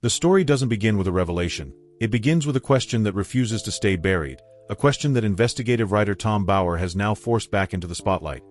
The story doesn't begin with a revelation. It begins with a question that refuses to stay buried, a question that investigative writer Tom BOWER has now forced back into the spotlight.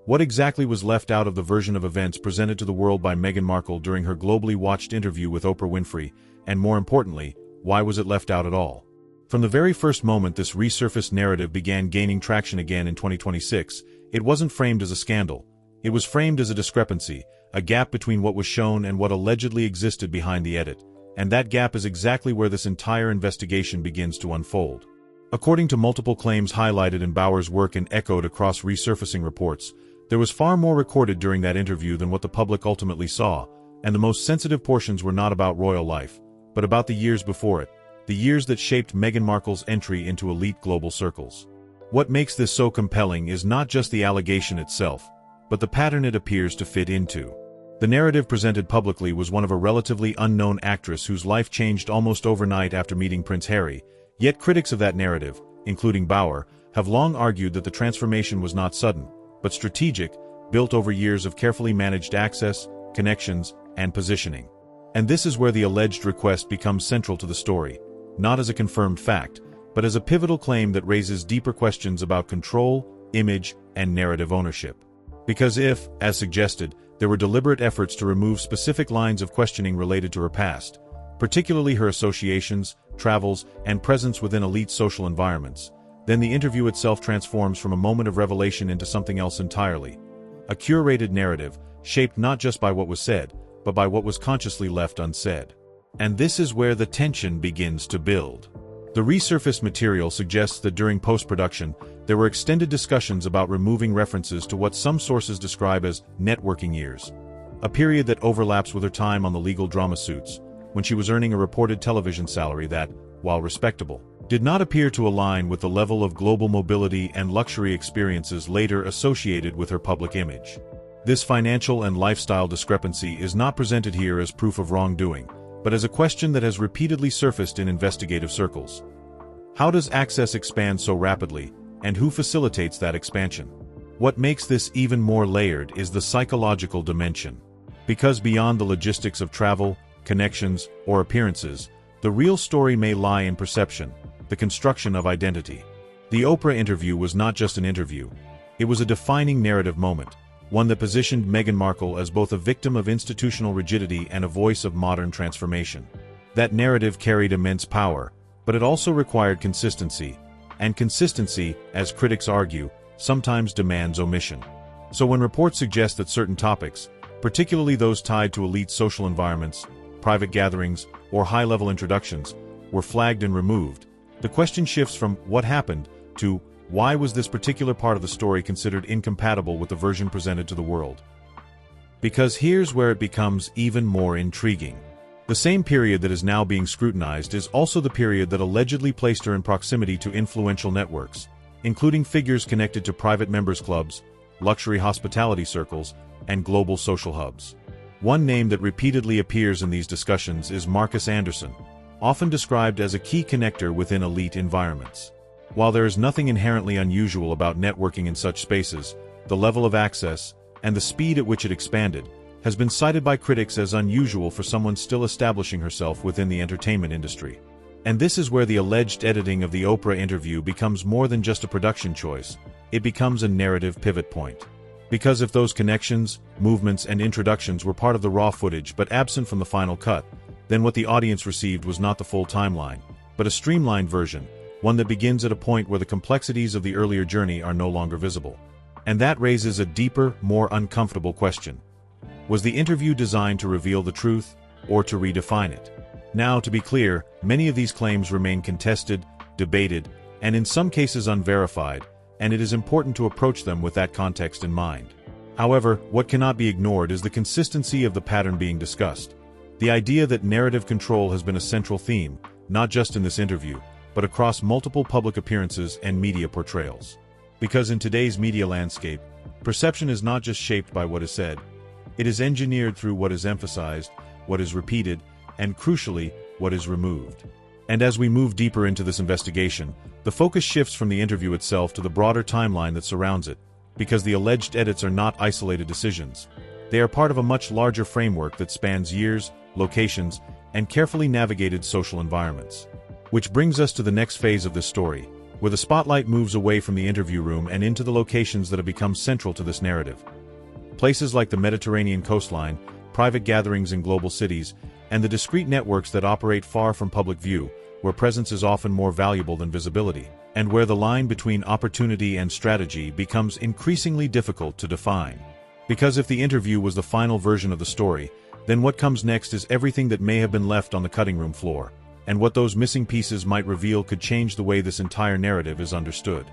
What exactly was left out of the version of events presented to the world by Meghan Markle during her globally watched interview with Oprah Winfrey, and more importantly, why was it left out at all? From the very first moment this resurfaced narrative began gaining traction again in 2026, it wasn't framed as a scandal. It was framed as a discrepancy, a gap between what was shown and what allegedly existed behind the edit. And that gap is exactly where this entire investigation begins to unfold. According to multiple claims highlighted in BOWER's work and echoed across resurfacing reports, there was far more recorded during that interview than what the public ultimately saw, and the most sensitive portions were not about royal life, but about the years before it, the years that shaped Meghan Markle's entry into elite global circles. What makes this so compelling is not just the allegation itself, but the pattern it appears to fit into. The narrative presented publicly was one of a relatively unknown actress whose life changed almost overnight after meeting Prince Harry, yet critics of that narrative, including BOWER, have long argued that the transformation was not sudden, but strategic, built over years of carefully managed access, connections, and positioning. And this is where the alleged request becomes central to the story, not as a confirmed fact, but as a pivotal claim that raises deeper questions about control, image, and narrative ownership. Because if, as suggested, there were deliberate efforts to remove specific lines of questioning related to her past, particularly her associations, travels, and presence within elite social environments, then the interview itself transforms from a moment of revelation into something else entirely. A curated narrative, shaped not just by what was said, but by what was consciously left unsaid. And this is where the tension begins to build. The resurfaced material suggests that during post-production, there were extended discussions about removing references to what some sources describe as networking years, a period that overlaps with her time on the legal drama Suits, when she was earning a reported television salary that, while respectable, did not appear to align with the level of global mobility and luxury experiences later associated with her public image. This financial and lifestyle discrepancy is not presented here as proof of wrongdoing, but as a question that has repeatedly surfaced in investigative circles. How does access expand so rapidly, and who facilitates that expansion? What makes this even more layered is the psychological dimension. Because beyond the logistics of travel, connections, or appearances, the real story may lie in perception, the construction of identity. The Oprah interview was not just an interview. It was a defining narrative moment, one that positioned Meghan Markle as both a victim of institutional rigidity and a voice of modern transformation. That narrative carried immense power, but it also required consistency, and consistency, as critics argue, sometimes demands omission. So when reports suggest that certain topics, particularly those tied to elite social environments, private gatherings, or high-level introductions, were flagged and removed, the question shifts from what happened to why was this particular part of the story considered incompatible with the version presented to the world? Because here's where it becomes even more intriguing. The same period that is now being scrutinized is also the period that allegedly placed her in proximity to influential networks, including figures connected to private members clubs, luxury hospitality circles, and global social hubs. One name that repeatedly appears in these discussions is Marcus Anderson, often described as a key connector within elite environments. While there is nothing inherently unusual about networking in such spaces, the level of access, and the speed at which it expanded, has been cited by critics as unusual for someone still establishing herself within the entertainment industry. And this is where the alleged editing of the Oprah interview becomes more than just a production choice, it becomes a narrative pivot point. Because if those connections, movements, and introductions were part of the raw footage but absent from the final cut, then what the audience received was not the full timeline, but a streamlined version, one that begins at a point where the complexities of the earlier journey are no longer visible. And that raises a deeper, more uncomfortable question. Was the interview designed to reveal the truth, or to redefine it? Now, to be clear, many of these claims remain contested, debated, and in some cases unverified, and it is important to approach them with that context in mind. However, what cannot be ignored is the consistency of the pattern being discussed. The idea that narrative control has been a central theme, not just in this interview, but across multiple public appearances and media portrayals. Because in today's media landscape, perception is not just shaped by what is said, it is engineered through what is emphasized, what is repeated, and crucially, what is removed. And as we move deeper into this investigation, the focus shifts from the interview itself to the broader timeline that surrounds it, because the alleged edits are not isolated decisions. They are part of a much larger framework that spans years, locations, and carefully navigated social environments. Which brings us to the next phase of this story, where the spotlight moves away from the interview room and into the locations that have become central to this narrative. Places like the Mediterranean coastline, private gatherings in global cities, and the discrete networks that operate far from public view, where presence is often more valuable than visibility, and where the line between opportunity and strategy becomes increasingly difficult to define. Because if the interview was the final version of the story, then what comes next is everything that may have been left on the cutting room floor, and what those missing pieces might reveal could change the way this entire narrative is understood.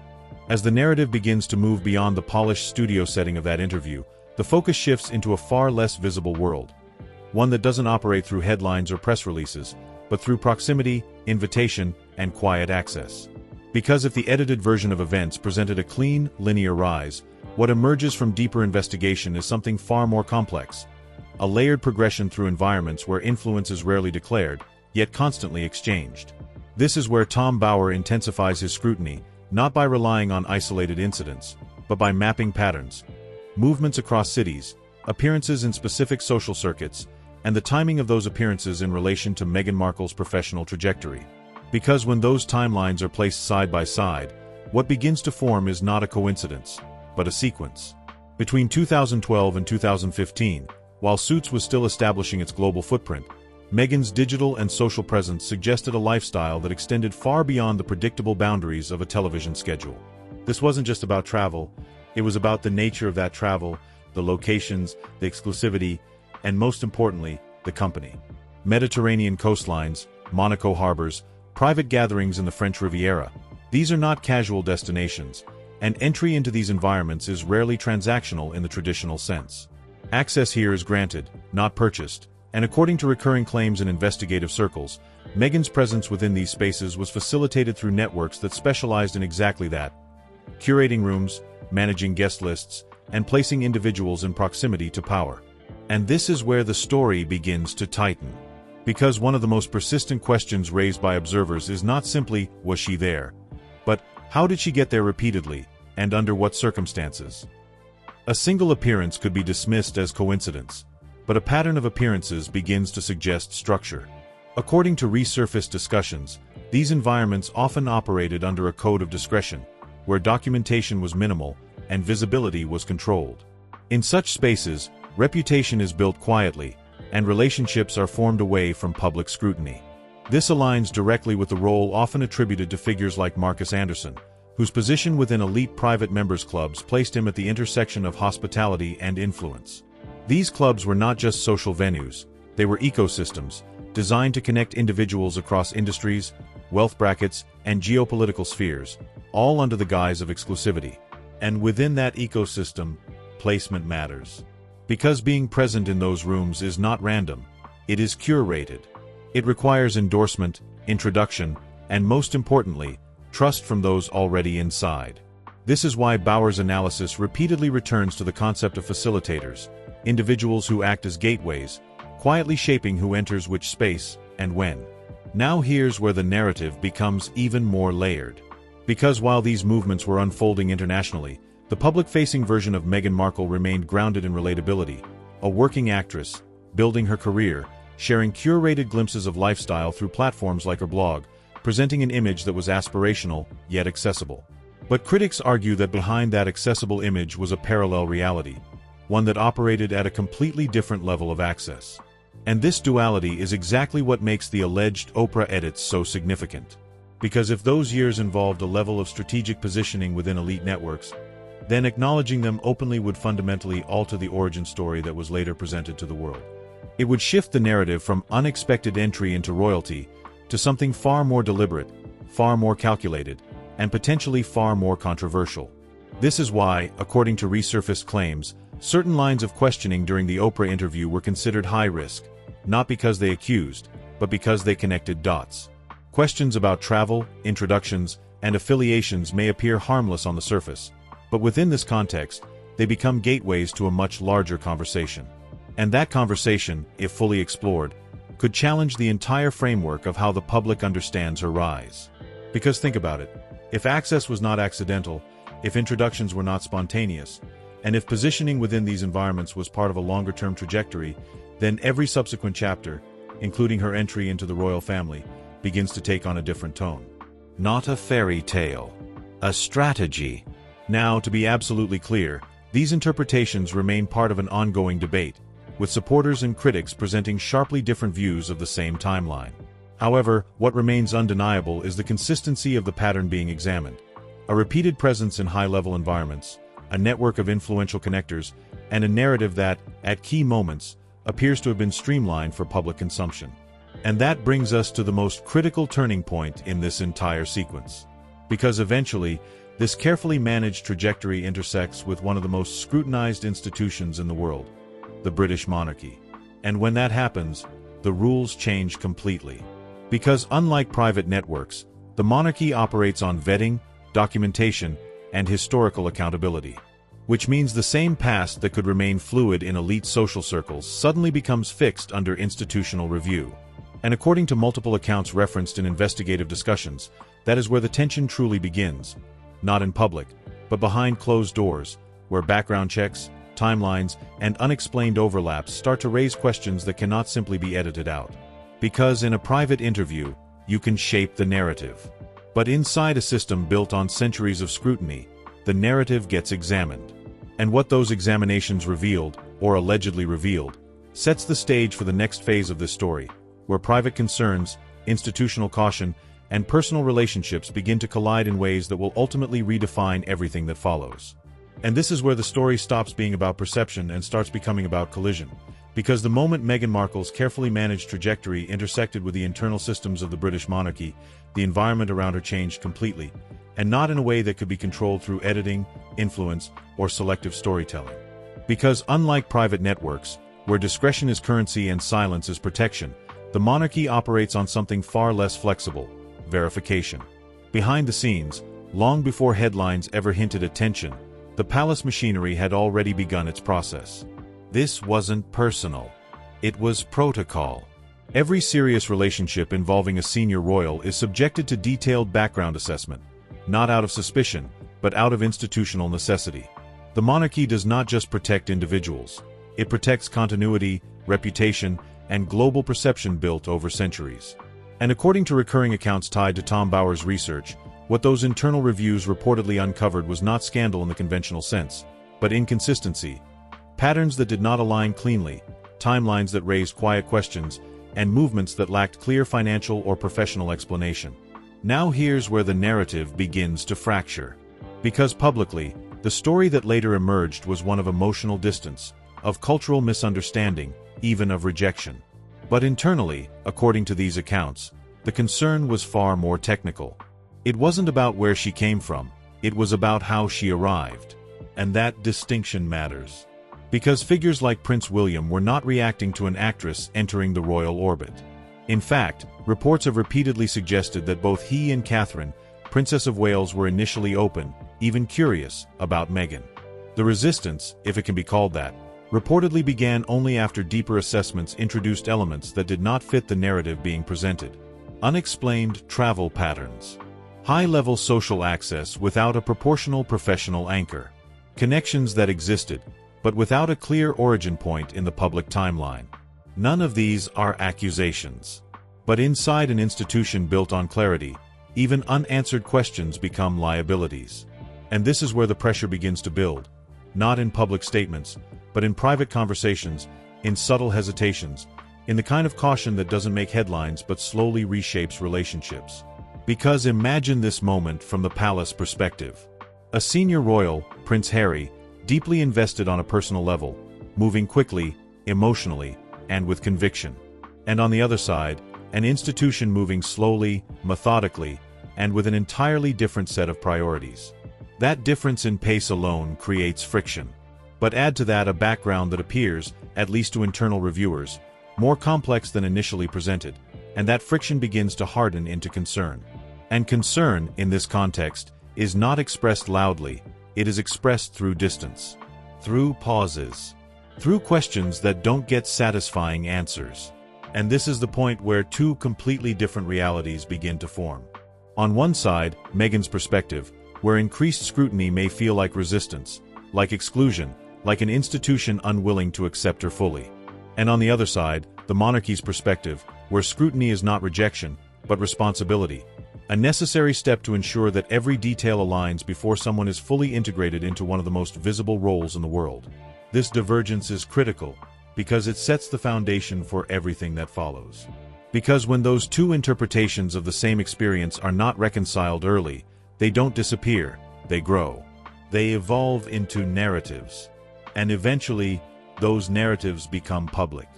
As the narrative begins to move beyond the polished studio setting of that interview, the focus shifts into a far less visible world. One that doesn't operate through headlines or press releases, but through proximity, invitation, and quiet access. Because if the edited version of events presented a clean, linear rise, what emerges from deeper investigation is something far more complex. A layered progression through environments where influence is rarely declared, yet constantly exchanged. This is where Tom BOWER intensifies his scrutiny, not by relying on isolated incidents, but by mapping patterns, movements across cities, appearances in specific social circuits, and the timing of those appearances in relation to Meghan Markle's professional trajectory. Because when those timelines are placed side by side, what begins to form is not a coincidence, but a sequence. Between 2012 and 2015, while Suits was still establishing its global footprint, Meghan's digital and social presence suggested a lifestyle that extended far beyond the predictable boundaries of a television schedule. This wasn't just about travel, it was about the nature of that travel, the locations, the exclusivity, and most importantly, the company. Mediterranean coastlines, Monaco harbors, private gatherings in the French Riviera. These are not casual destinations, and entry into these environments is rarely transactional in the traditional sense. Access here is granted, not purchased, and according to recurring claims in investigative circles, Meghan's presence within these spaces was facilitated through networks that specialized in exactly that: curating rooms, managing guest lists, and placing individuals in proximity to power. And this is where the story begins to tighten. Because one of the most persistent questions raised by observers is not simply, was she there? But, how did she get there repeatedly, and under what circumstances? A single appearance could be dismissed as coincidence, but a pattern of appearances begins to suggest structure. According to resurfaced discussions, these environments often operated under a code of discretion, where documentation was minimal and visibility was controlled. In such spaces, reputation is built quietly, and relationships are formed away from public scrutiny. This aligns directly with the role often attributed to figures like Marcus Anderson, whose position within elite private members' clubs placed him at the intersection of hospitality and influence. These clubs were not just social venues, they were ecosystems, designed to connect individuals across industries, wealth brackets, and geopolitical spheres, all under the guise of exclusivity. And within that ecosystem, placement matters. Because being present in those rooms is not random, it is curated. It requires endorsement, introduction, and most importantly, trust from those already inside. This is why BOWER's analysis repeatedly returns to the concept of facilitators, individuals who act as gateways, quietly shaping who enters which space and when. Now here's where the narrative becomes even more layered. Because while these movements were unfolding internationally, the public-facing version of Meghan Markle remained grounded in relatability, a working actress, building her career, sharing curated glimpses of lifestyle through platforms like her blog, presenting an image that was aspirational, yet accessible. But critics argue that behind that accessible image was a parallel reality, one that operated at a completely different level of access. And this duality is exactly what makes the alleged OPRAH edits so significant. Because if those years involved a level of strategic positioning within elite networks, then acknowledging them openly would fundamentally alter the origin story that was later presented to the world. It would shift the narrative from unexpected entry into royalty to something far more deliberate, far more calculated, and potentially far more controversial. This is why, according to resurfaced claims, certain lines of questioning during the OPRAH interview were considered high risk, not because they accused, but because they connected dots. Questions about travel, introductions, and affiliations may appear harmless on the surface, but within this context, they become gateways to a much larger conversation. And that conversation, if fully explored, could challenge the entire framework of how the public understands her rise. Because think about it, if access was not accidental, if introductions were not spontaneous, and if positioning within these environments was part of a longer-term trajectory, then every subsequent chapter, including her entry into the royal family, begins to take on a different tone. Not a fairy tale. A strategy. Now, to be absolutely clear, these interpretations remain part of an ongoing debate, with supporters and critics presenting sharply different views of the same timeline. However, what remains undeniable is the consistency of the pattern being examined. A repeated presence in high-level environments, a network of influential connectors, and a narrative that, at key moments, appears to have been streamlined for public consumption. And that brings us to the most critical turning point in this entire sequence. Because eventually, this carefully managed trajectory intersects with one of the most scrutinized institutions in the world, the British monarchy. And when that happens, the rules change completely. Because unlike private networks, the monarchy operates on vetting, documentation, and historical accountability. Which means the same past that could remain fluid in elite social circles suddenly becomes fixed under institutional review. And according to multiple accounts referenced in investigative discussions, that is where the tension truly begins. Not in public, but behind closed doors, where background checks, timelines, and unexplained overlaps start to raise questions that cannot simply be edited out. Because in a private interview, you can shape the narrative. But inside a system built on centuries of scrutiny, the narrative gets examined. And what those examinations revealed, or allegedly revealed, sets the stage for the next phase of this story, where private concerns, institutional caution, and personal relationships begin to collide in ways that will ultimately redefine everything that follows. And this is where the story stops being about perception and starts becoming about collision. Because the moment Meghan Markle's carefully managed trajectory intersected with the internal systems of the British monarchy, the environment around her changed completely, and not in a way that could be controlled through editing, influence, or selective storytelling. Because unlike private networks, where discretion is currency and silence is protection, the monarchy operates on something far less flexible: verification. Behind the scenes, long before headlines ever hinted at tension, the palace machinery had already begun its process. This wasn't personal. It was protocol. Every serious relationship involving a senior royal is subjected to detailed background assessment, not out of suspicion, but out of institutional necessity. The monarchy does not just protect individuals. It protects continuity, reputation, and global perception built over centuries. And according to recurring accounts tied to Tom Bower's research, what those internal reviews reportedly uncovered was not scandal in the conventional sense, but inconsistency, patterns that did not align cleanly, timelines that raised quiet questions, and movements that lacked clear financial or professional explanation. Now here's where the narrative begins to fracture. Because publicly, the story that later emerged was one of emotional distance, of cultural misunderstanding, even of rejection. But internally, according to these accounts, the concern was far more technical. It wasn't about where she came from, it was about how she arrived. And that distinction matters. Because figures like Prince William were not reacting to an actress entering the royal orbit. In fact, reports have repeatedly suggested that both he and Catherine, Princess of Wales, were initially open, even curious, about Meghan. The resistance, if it can be called that, reportedly began only after deeper assessments introduced elements that did not fit the narrative being presented. Unexplained travel patterns. High-level social access without a proportional professional anchor. Connections that existed, but without a clear origin point in the public timeline. None of these are accusations. But inside an institution built on clarity, even unanswered questions become liabilities. And this is where the pressure begins to build. Not in public statements, but in private conversations, in subtle hesitations, in the kind of caution that doesn't make headlines but slowly reshapes relationships. Because imagine this moment from the palace perspective. A senior royal, Prince Harry, deeply invested on a personal level, moving quickly, emotionally, and with conviction. And on the other side, an institution moving slowly, methodically, and with an entirely different set of priorities. That difference in pace alone creates friction. But add to that a background that appears, at least to internal reviewers, more complex than initially presented, and that friction begins to harden into concern. And concern, in this context, is not expressed loudly, it is expressed through distance, through pauses, through questions that don't get satisfying answers. And this is the point where two completely different realities begin to form. On one side, Meghan's perspective, where increased scrutiny may feel like resistance, like exclusion, like an institution unwilling to accept her fully. And on the other side, the monarchy's perspective, where scrutiny is not rejection, but responsibility. A necessary step to ensure that every detail aligns before someone is fully integrated into one of the most visible roles in the world. This divergence is critical, because it sets the foundation for everything that follows. Because when those two interpretations of the same experience are not reconciled early, they don't disappear, they grow. They evolve into narratives. And eventually, those narratives become public.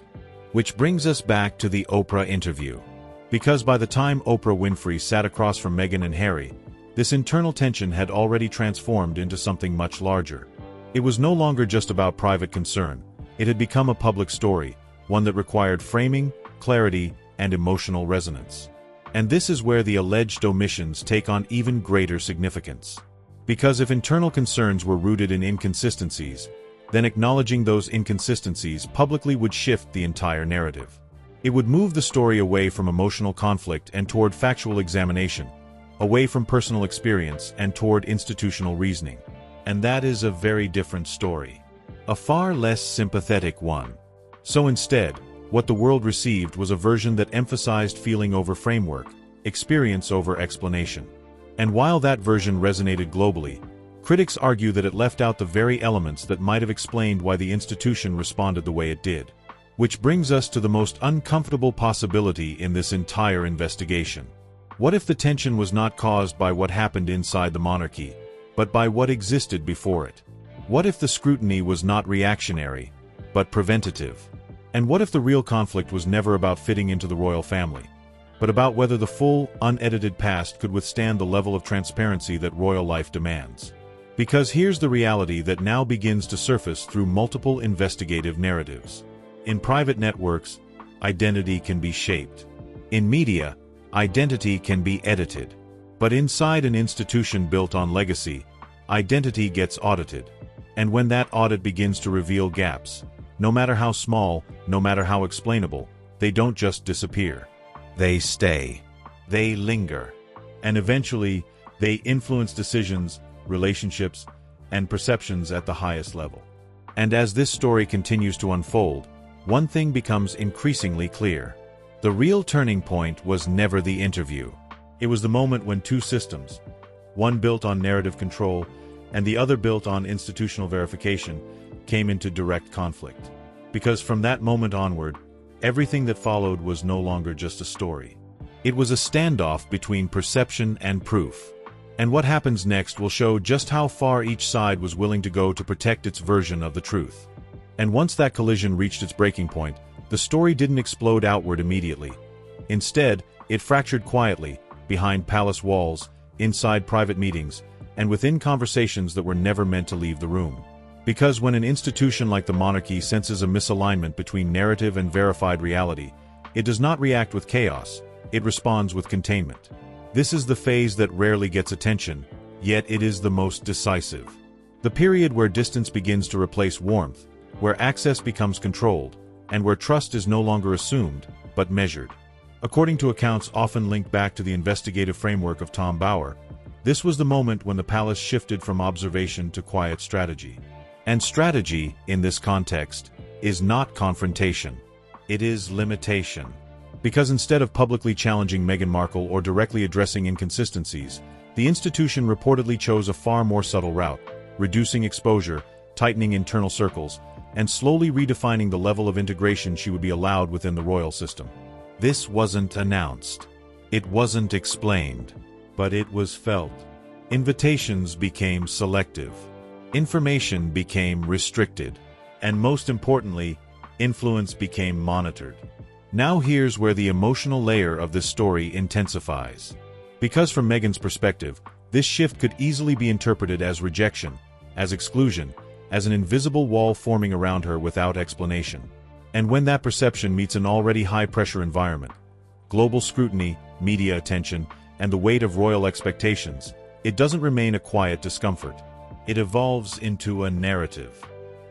Which brings us back to the Oprah interview. Because by the time Oprah Winfrey sat across from Meghan and Harry, this internal tension had already transformed into something much larger. It was no longer just about private concern. It had become a public story, one that required framing, clarity, and emotional resonance. And this is where the alleged omissions take on even greater significance. Because if internal concerns were rooted in inconsistencies, then acknowledging those inconsistencies publicly would shift the entire narrative. It would move the story away from emotional conflict and toward factual examination, away from personal experience and toward institutional reasoning. And that is a very different story. A far less sympathetic one. So instead, what the world received was a version that emphasized feeling over framework, experience over explanation. And while that version resonated globally, critics argue that it left out the very elements that might have explained why the institution responded the way it did. Which brings us to the most uncomfortable possibility in this entire investigation. What if the tension was not caused by what happened inside the monarchy, but by what existed before it? What if the scrutiny was not reactionary, but preventative? And what if the real conflict was never about fitting into the royal family, but about whether the full, unedited past could withstand the level of transparency that royal life demands? Because here's the reality that now begins to surface through multiple investigative narratives. In private networks, identity can be shaped. In media, identity can be edited. But inside an institution built on legacy, identity gets audited. And when that audit begins to reveal gaps, no matter how small, no matter how explainable, they don't just disappear. They stay. They linger. And eventually, they influence decisions, relationships, and perceptions at the highest level. And as this story continues to unfold, one thing becomes increasingly clear. The real turning point was never the interview. It was the moment when two systems, one built on narrative control and the other built on institutional verification, came into direct conflict. Because from that moment onward, everything that followed was no longer just a story. It was a standoff between perception and proof. And what happens next will show just how far each side was willing to go to protect its version of the truth. And once that collision reached its breaking point, the story didn't explode outward immediately. Instead, it fractured quietly, behind palace walls, inside private meetings, and within conversations that were never meant to leave the room. Because when an institution like the monarchy senses a misalignment between narrative and verified reality, it does not react with chaos, it responds with containment. This is the phase that rarely gets attention, yet it is the most decisive. The period where distance begins to replace warmth, where access becomes controlled, and where trust is no longer assumed, but measured. According to accounts often linked back to the investigative framework of Tom BOWER, this was the moment when the palace shifted from observation to quiet strategy. And strategy, in this context, is not confrontation. It is limitation. Because instead of publicly challenging Meghan Markle or directly addressing inconsistencies, the institution reportedly chose a far more subtle route, reducing exposure, tightening internal circles, and slowly redefining the level of integration she would be allowed within the royal system. This wasn't announced. It wasn't explained. But it was felt. Invitations became selective. Information became restricted. And most importantly, influence became monitored. Now here's where the emotional layer of this story intensifies. Because from Meghan's perspective, this shift could easily be interpreted as rejection, as exclusion, as an invisible wall forming around her without explanation. And when that perception meets an already high-pressure environment, global scrutiny, media attention, and the weight of royal expectations, it doesn't remain a quiet discomfort. It evolves into a narrative.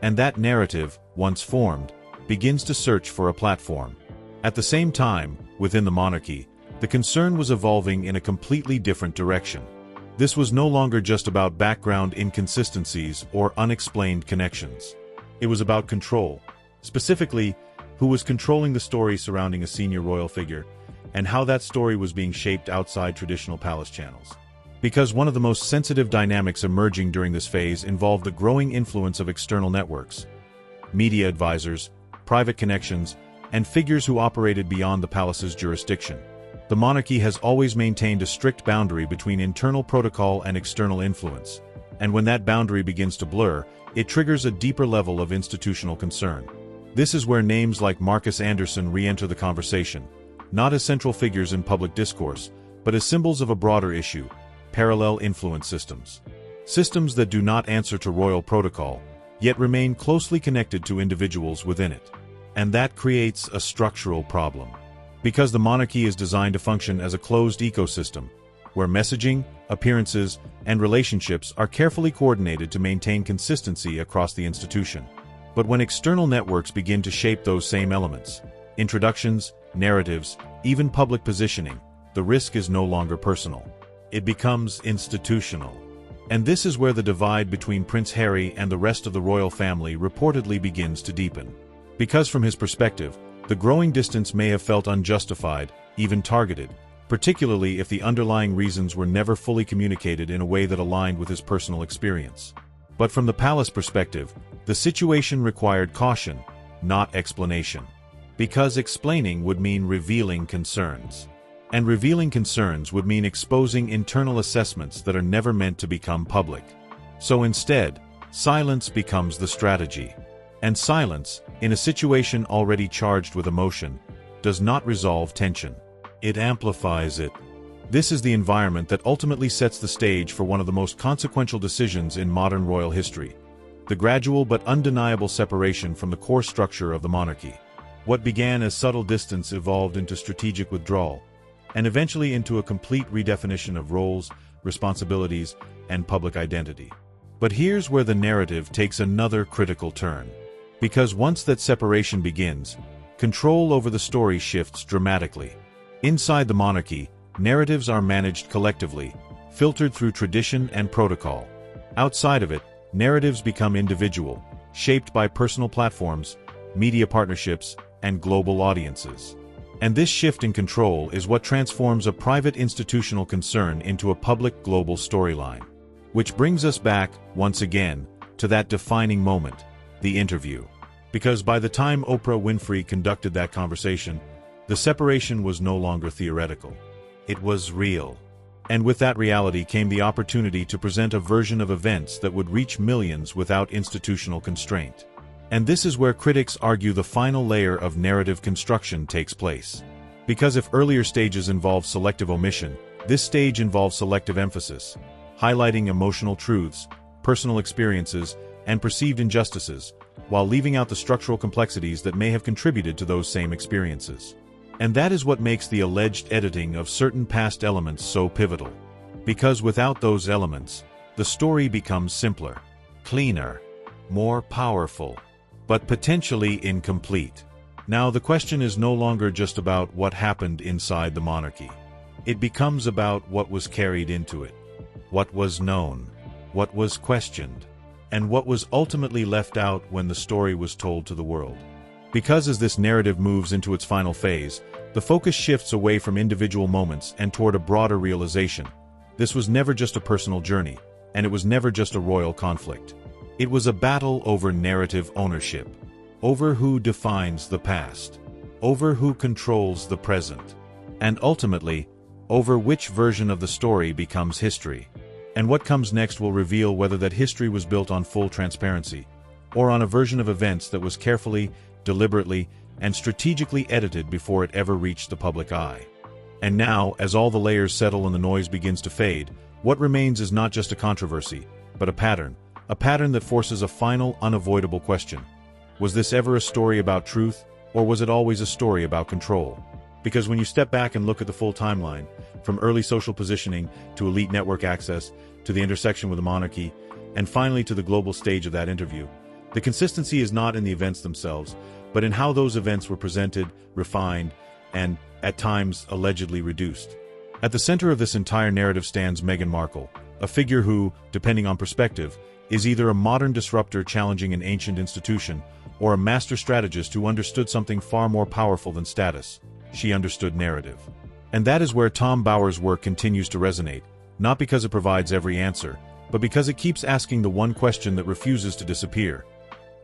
And that narrative, once formed, begins to search for a platform. At the same time, within the monarchy, the concern was evolving in a completely different direction. This was no longer just about background inconsistencies or unexplained connections. It was about control. Specifically, who was controlling the story surrounding a senior royal figure, and how that story was being shaped outside traditional palace channels. Because one of the most sensitive dynamics emerging during this phase involved the growing influence of external networks, media advisors, private connections, and figures who operated beyond the palace's jurisdiction. The monarchy has always maintained a strict boundary between internal protocol and external influence, and when that boundary begins to blur, it triggers a deeper level of institutional concern. This is where names like Marcus Anderson re-enter the conversation, not as central figures in public discourse, but as symbols of a broader issue: parallel influence systems. Systems that do not answer to royal protocol, yet remain closely connected to individuals within it. And that creates a structural problem. Because the monarchy is designed to function as a closed ecosystem, where messaging, appearances, and relationships are carefully coordinated to maintain consistency across the institution. But when external networks begin to shape those same elements, introductions, narratives, even public positioning, the risk is no longer personal. It becomes institutional. And this is where the divide between Prince Harry and the rest of the royal family reportedly begins to deepen. Because from his perspective, the growing distance may have felt unjustified, even targeted, particularly if the underlying reasons were never fully communicated in a way that aligned with his personal experience. But from the palace perspective, the situation required caution, not explanation. Because explaining would mean revealing concerns. And revealing concerns would mean exposing internal assessments that are never meant to become public. So instead, silence becomes the strategy. And silence, in a situation already charged with emotion, does not resolve tension. It amplifies it. This is the environment that ultimately sets the stage for one of the most consequential decisions in modern royal history: the gradual but undeniable separation from the core structure of the monarchy. What began as subtle distance evolved into strategic withdrawal, and eventually into a complete redefinition of roles, responsibilities, and public identity. But here's where the narrative takes another critical turn. Because once that separation begins, control over the story shifts dramatically. Inside the monarchy, narratives are managed collectively, filtered through tradition and protocol. Outside of it, narratives become individual, shaped by personal platforms, media partnerships, and global audiences. And this shift in control is what transforms a private institutional concern into a public global storyline. Which brings us back, once again, to that defining moment: the interview. Because by the time Oprah Winfrey conducted that conversation, the separation was no longer theoretical. It was real. And with that reality came the opportunity to present a version of events that would reach millions without institutional constraint. And this is where critics argue the final layer of narrative construction takes place. Because if earlier stages involved selective omission, this stage involves selective emphasis, highlighting emotional truths, personal experiences, and perceived injustices, while leaving out the structural complexities that may have contributed to those same experiences. And that is what makes the alleged editing of certain past elements so pivotal. Because without those elements, the story becomes simpler, cleaner, more powerful, but potentially incomplete. Now, the question is no longer just about what happened inside the monarchy. It becomes about what was carried into it, what was known, what was questioned, and what was ultimately left out when the story was told to the world. Because as this narrative moves into its final phase, the focus shifts away from individual moments and toward a broader realization. This was never just a personal journey, and it was never just a royal conflict. It was a battle over narrative ownership, over who defines the past, over who controls the present, and ultimately, over which version of the story becomes history. And what comes next will reveal whether that history was built on full transparency, or on a version of events that was carefully, deliberately, and strategically edited before it ever reached the public eye. And now, as all the layers settle and the noise begins to fade, what remains is not just a controversy, but a pattern that forces a final, unavoidable question. Was this ever a story about truth, or was it always a story about control? Because when you step back and look at the full timeline, from early social positioning to elite network access, to the intersection with the monarchy, and finally to the global stage of that interview, the consistency is not in the events themselves, but in how those events were presented, refined, and, at times, allegedly reduced. At the center of this entire narrative stands Meghan Markle, a figure who, depending on perspective, is either a modern disruptor challenging an ancient institution, or a master strategist who understood something far more powerful than status. She understood narrative. And that is where Tom Bower's work continues to resonate, not because it provides every answer, but because it keeps asking the one question that refuses to disappear.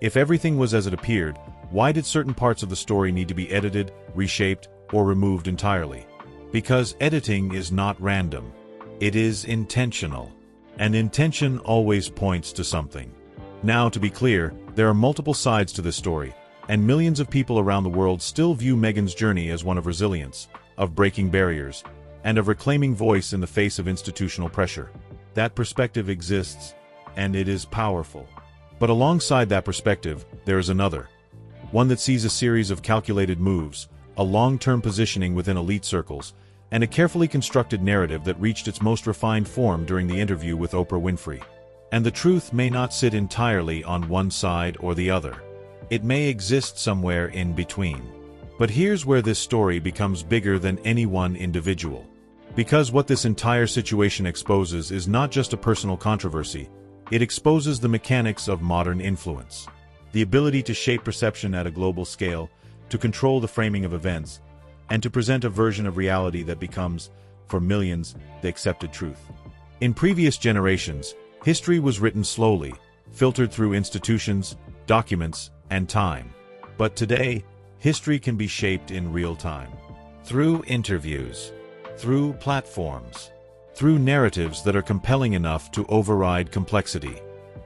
If everything was as it appeared, why did certain parts of the story need to be edited, reshaped, or removed entirely? Because editing is not random. It is intentional. And intention always points to something. Now, to be clear, there are multiple sides to this story, and millions of people around the world still view Meghan's journey as one of resilience, of breaking barriers, and of reclaiming voice in the face of institutional pressure. That perspective exists, and it is powerful. But alongside that perspective, there is another. One that sees a series of calculated moves, a long-term positioning within elite circles, and a carefully constructed narrative that reached its most refined form during the interview with Oprah Winfrey. And the truth may not sit entirely on one side or the other. It may exist somewhere in between. But here's where this story becomes bigger than any one individual. Because what this entire situation exposes is not just a personal controversy, it exposes the mechanics of modern influence. The ability to shape perception at a global scale, to control the framing of events, and to present a version of reality that becomes, for millions, the accepted truth. In previous generations, history was written slowly, filtered through institutions, documents, and time. But today, history can be shaped in real time. Through interviews, through platforms, through narratives that are compelling enough to override complexity.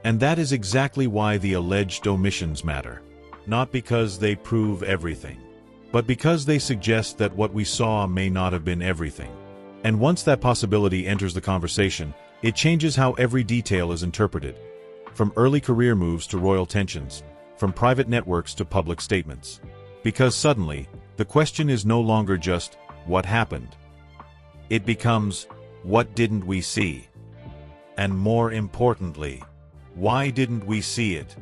And that is exactly why the alleged omissions matter. Not because they prove everything, but because they suggest that what we saw may not have been everything. And once that possibility enters the conversation, it changes how every detail is interpreted. From early career moves to royal tensions, from private networks to public statements. Because suddenly, the question is no longer just, what happened? It becomes, what didn't we see? And more importantly, why didn't we see it?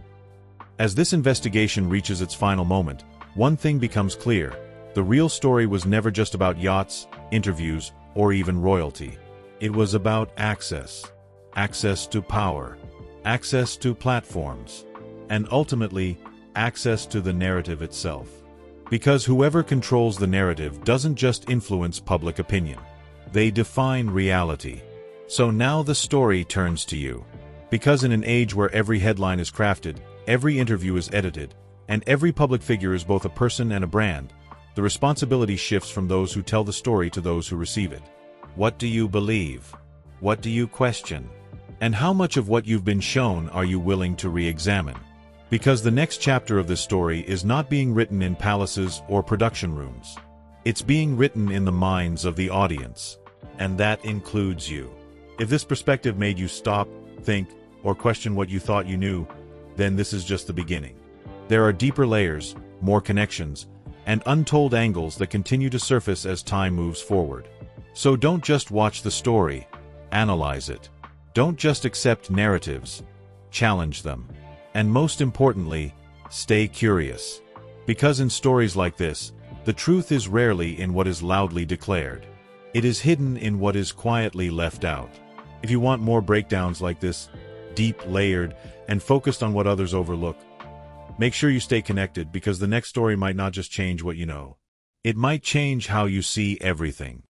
As this investigation reaches its final moment, one thing becomes clear. The real story was never just about yachts, interviews, or even royalty. It was about access. Access to power. Access to platforms. And ultimately, access to the narrative itself. Because whoever controls the narrative doesn't just influence public opinion. They define reality. So now the story turns to you. Because in an age where every headline is crafted, every interview is edited, and every public figure is both a person and a brand, the responsibility shifts from those who tell the story to those who receive it. What do you believe? What do you question? And how much of what you've been shown are you willing to re-examine? Because the next chapter of this story is not being written in palaces or production rooms. It's being written in the minds of the audience. And that includes you. If this perspective made you stop, think, or question what you thought you knew, then this is just the beginning. There are deeper layers, more connections, and untold angles that continue to surface as time moves forward. So don't just watch the story, analyze it. Don't just accept narratives, challenge them. And most importantly, stay curious. Because in stories like this, the truth is rarely in what is loudly declared. It is hidden in what is quietly left out. If you want more breakdowns like this, deep, layered, and focused on what others overlook, make sure you stay connected because the next story might not just change what you know. It might change how you see everything.